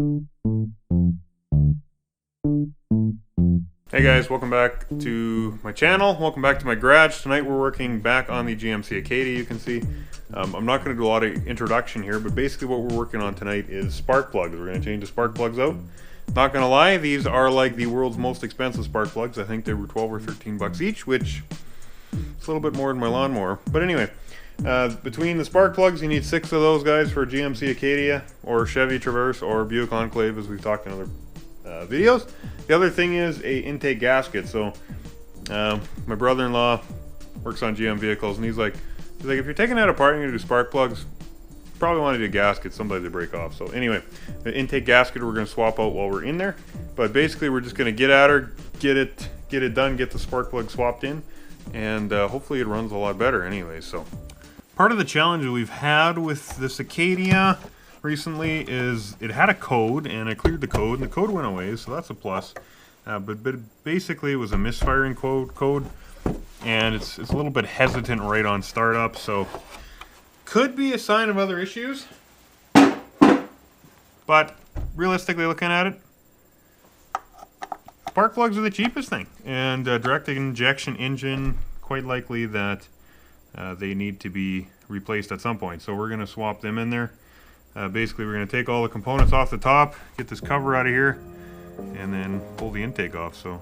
Hey guys, welcome back to my channel. Welcome back to my garage. Tonight we're working back on the GMC Acadia. You can see I'm not going to do a lot of introduction here, but basically what we're working on tonight is spark plugs. We're going to change the spark plugs out. Not going to lie, these are like the world's most expensive spark plugs. I think they were 12 or 13 bucks each, which is a little bit more than my lawnmower. But anyway, between the spark plugs, you need 6 of those guys for GMC Acadia or Chevy Traverse or Buick Enclave, as we've talked in other videos. The other thing is a intake gasket. So my brother-in-law works on GM vehicles, and he's like, if you're taking that apart and you're gonna do spark plugs, probably want to do gaskets. Sometimes they break off. So anyway, the intake gasket we're gonna swap out while we're in there. But basically, we're just gonna get at her, get it done, get the spark plug swapped in, and hopefully it runs a lot better. Anyway, so part of the challenge that we've had with this Acadia recently is it had a code, and I cleared the code, and the code went away, so that's a plus. But basically it was a misfiring code, and it's a little bit hesitant right on startup, so could be a sign of other issues. But realistically looking at it, spark plugs are the cheapest thing, and direct injection engine, quite likely that they need to be replaced at some point, so we're going to swap them in there. Basically, we're going to take all the components off the top, get this cover out of here, and then pull the intake off. So.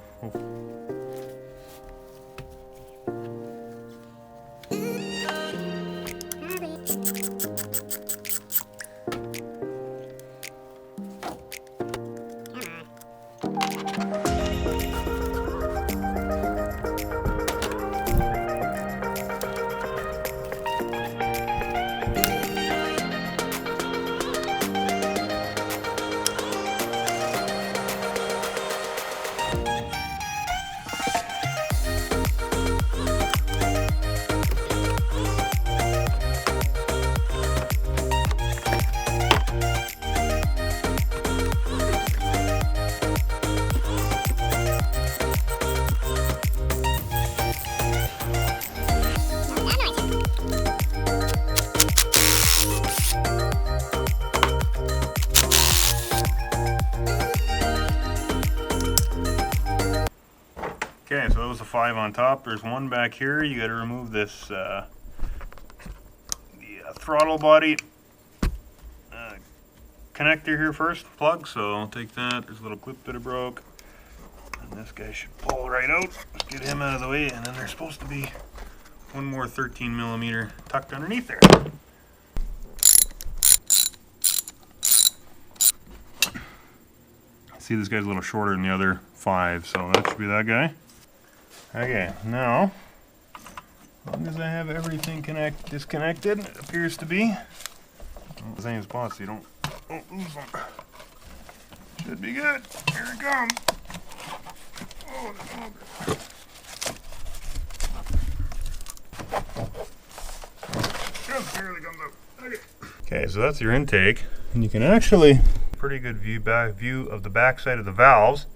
Okay, so that was the 5 on top. There's one back here. You got to remove this the throttle body connector here first, plug. So I'll take that. There's a little clip that I broke, and this guy should pull right out. Let's get him out of the way, and then there's supposed to be one more 13mm tucked underneath there. See, this guy's a little shorter than the other 5, so that should be that guy. Okay, now, as long as I have everything disconnected, it appears to be. The same spot so you don't lose them. Should be good. Here it comes. Oh, just barely comes out. Okay, so that's your intake, and you can actually pretty good view of the back side of the valves.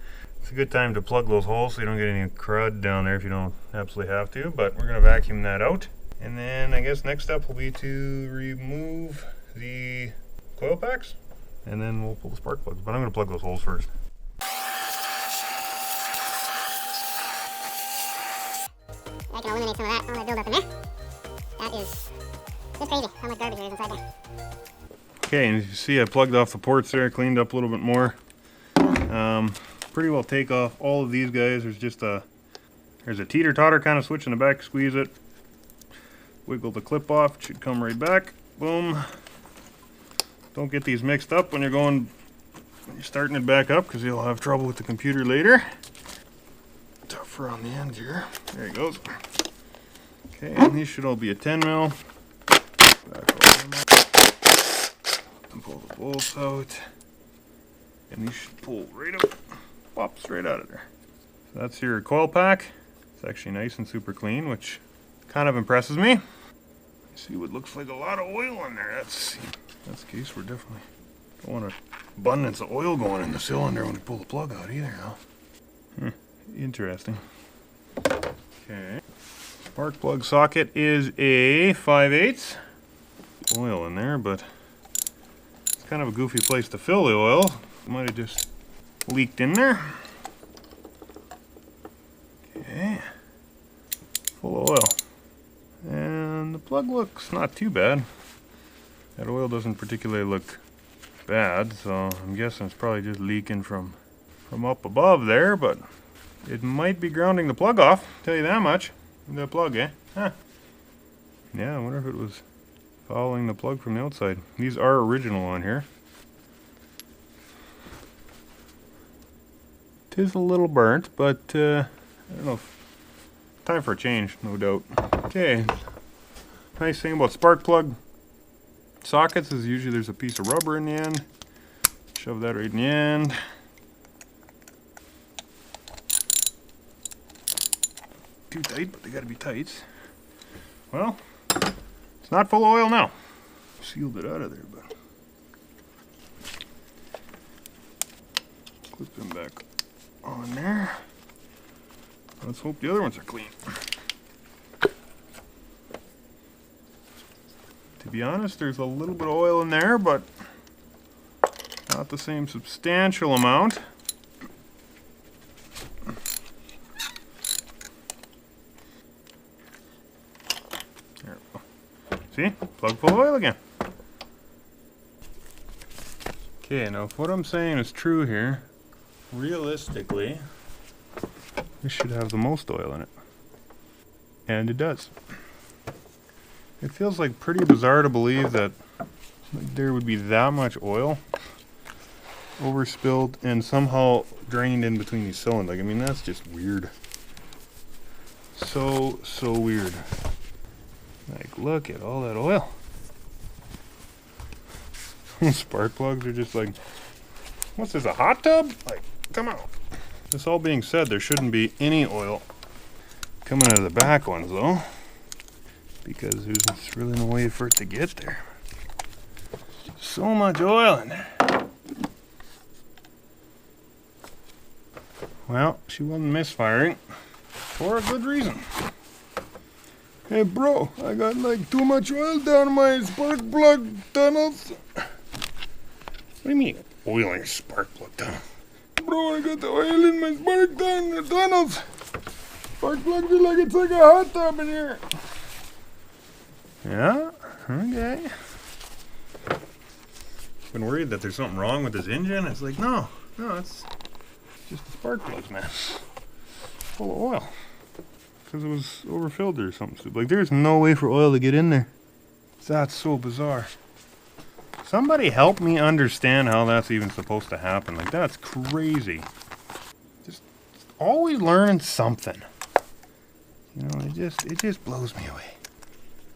It's a good time to plug those holes so you don't get any crud down there if you don't absolutely have to, but we're going to vacuum that out. And then I guess next step will be to remove the coil packs, and then we'll pull the spark plugs, but I'm going to plug those holes first. I can eliminate some of that. I'm going to build up in there. That is just crazy how much garbage there is inside there. Okay, and as you see, I plugged off the ports there, cleaned up a little bit more. Pretty well take off all of these guys. There's a teeter-totter kind of switch in the back. Squeeze it, wiggle the clip off. It should come right back. Boom. Don't get these mixed up when you're starting it back up, because you'll have trouble with the computer later. Tougher on the end here. There he goes. Okay, and these should all be a 10mm. Back all them up. And pull the bolts out. And these should pull right up. Pop straight out of there. So that's your coil pack. It's actually nice and super clean, which kind of impresses me. You see what looks like a lot of oil in there. That's the case. We're definitely don't want an abundance of oil going in the cylinder when we pull the plug out either. Huh? Interesting. Okay. Spark plug socket is a 5/8. Oil in there, but It's kind of a goofy place to fill the oil. Might have just leaked in there. Okay. Full of oil. And the plug looks not too bad. That oil doesn't particularly look bad, so I'm guessing it's probably just leaking from up above there, but it might be grounding the plug off, tell you that much. The plug, eh? Huh. Yeah, I wonder if it was following the plug from the outside. These are original on here. Tis a little burnt, but I don't know. Time for a change, no doubt. Okay. Nice thing about spark plug sockets is usually there's a piece of rubber in the end. Shove that right in the end. Too tight, but they gotta be tight. Well, it's not full of oil now. Sealed it out of there, but clip them back on there. Let's hope the other ones are clean. To be honest, there's a little bit of oil in there, but not the same substantial amount. There we go. See? Plug full of oil again. Okay, now if what I'm saying is true here, realistically, this should have the most oil in it. And it does. It feels like pretty bizarre to believe that there would be that much oil overspilled and somehow drained in between these cylinders. Like, I mean, that's just weird. So weird. Like, look at all that oil. Spark plugs are just like, what's this, a hot tub? Like, come on. This all being said, there shouldn't be any oil coming out of the back ones though, because there's really no way for it to get there. So much oil in there. Well, she wasn't misfiring for a good reason. Hey bro, I got like too much oil down my spark plug tunnels. What do you mean, oil in your spark plug tunnel? Bro, I got the oil in my spark tunnels. Spark plugs are like, it's like a hot tub in here. Yeah, okay. Been worried that there's something wrong with this engine. It's like, no, it's just the spark plugs, man. Full of oil. Because it was overfilled or something. Like, there's no way for oil to get in there. That's so bizarre. Somebody help me understand how that's even supposed to happen. Like, that's crazy. Just always learning something. You know, it just blows me away.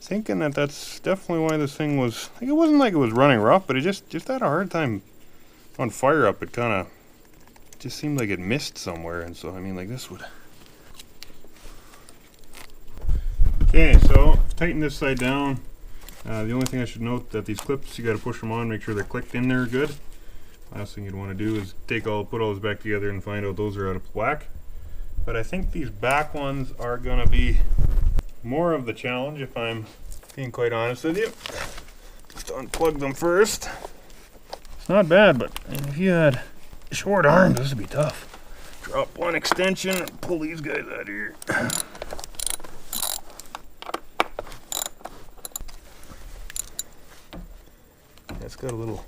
Thinking that that's definitely why this thing was, like, it wasn't like it was running rough, but it just had a hard time on fire up. It kind of just seemed like it missed somewhere, and so I mean, like, this would. Okay, so tighten this side down. The only thing I should note that these clips, you got to push them on, make sure they're clicked in there good. Last thing you'd want to do is put all those back together and find out those are out of whack. But I think these back ones are going to be more of the challenge, if I'm being quite honest with you. Just unplug them first. It's not bad, but if you had short arms, this would be tough. Drop one extension and pull these guys out of here. It's got a little.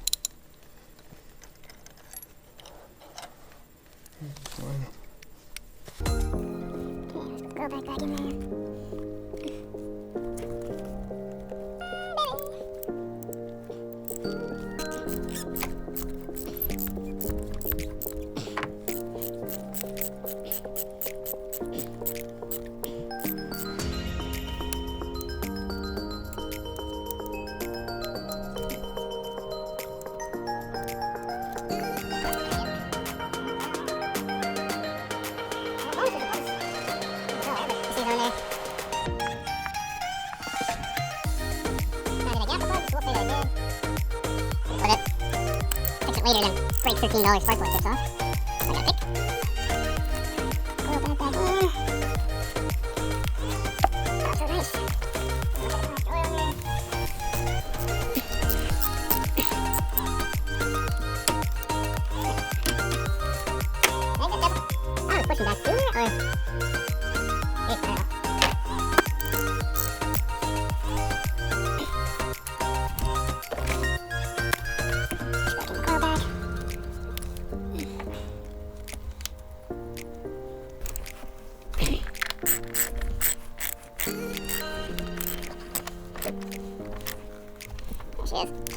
Go back in there. Later than break $13 spark plug tips off. I got pick. Oil that back in. Oh, so nice. Oil in there.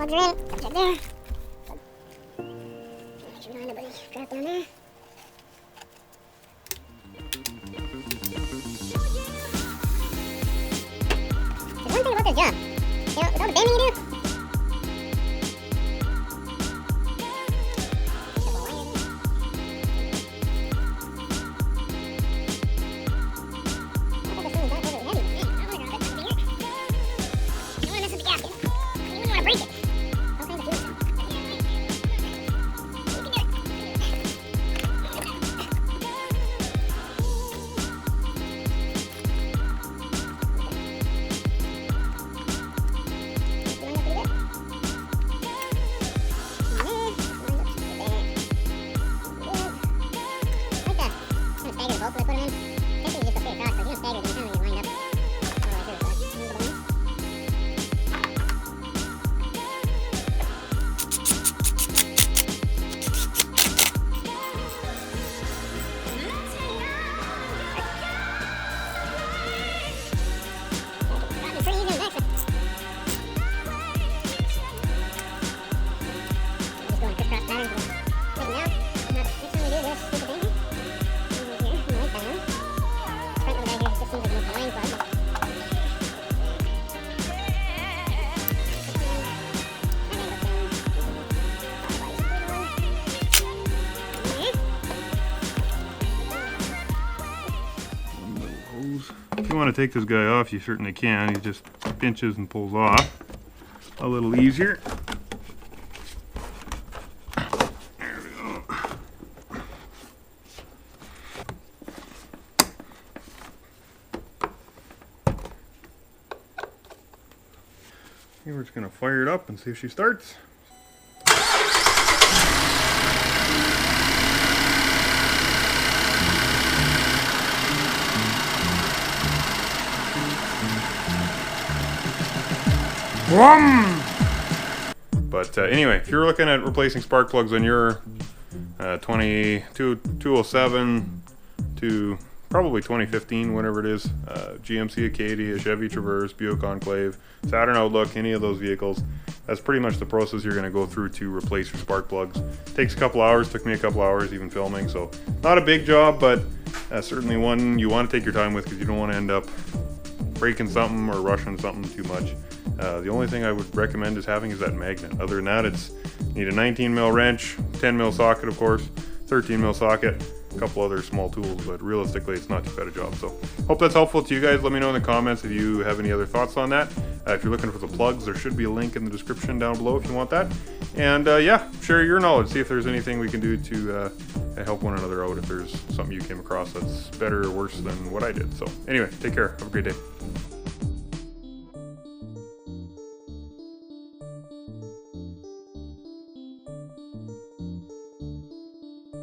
plugs are in. Check there. Should not anybody drop down there. There's one thing about this job. You know, with all the bending you do. Both I put them in. Technically just a straight across, but you don't stagger them, you kind of lined up. Pretty easy on the back side. Just going crisscross patterns. Like now, next time we do this stupid thing. If you want to take this guy off, you certainly can. He just pinches and pulls off a little easier. There we go. Okay, we're just going to fire it up and see if she starts. But anyway, if you're looking at replacing spark plugs on your 207 to probably 2015, whatever it is, GMC Acadia, Chevy Traverse, Buick Enclave, Saturn Outlook, any of those vehicles, that's pretty much the process you're going to go through to replace your spark plugs. Takes a couple hours, took me a couple hours even filming, so not a big job, but certainly one you want to take your time with because you don't want to end up breaking something or rushing something too much. The only thing I would recommend is having is that magnet. Other than that, you need a 19 mil wrench, 10 mil socket of course, 13 mil socket, a couple other small tools, but realistically it's not too bad a job. So hope that's helpful to you guys. Let me know in the comments if you have any other thoughts on that. If you're looking for the plugs, there should be a link in the description down below if you want that. And yeah, share your knowledge, see if there's anything we can do to help one another out if there's something you came across that's better or worse than what I did. So anyway, take care, have a great day.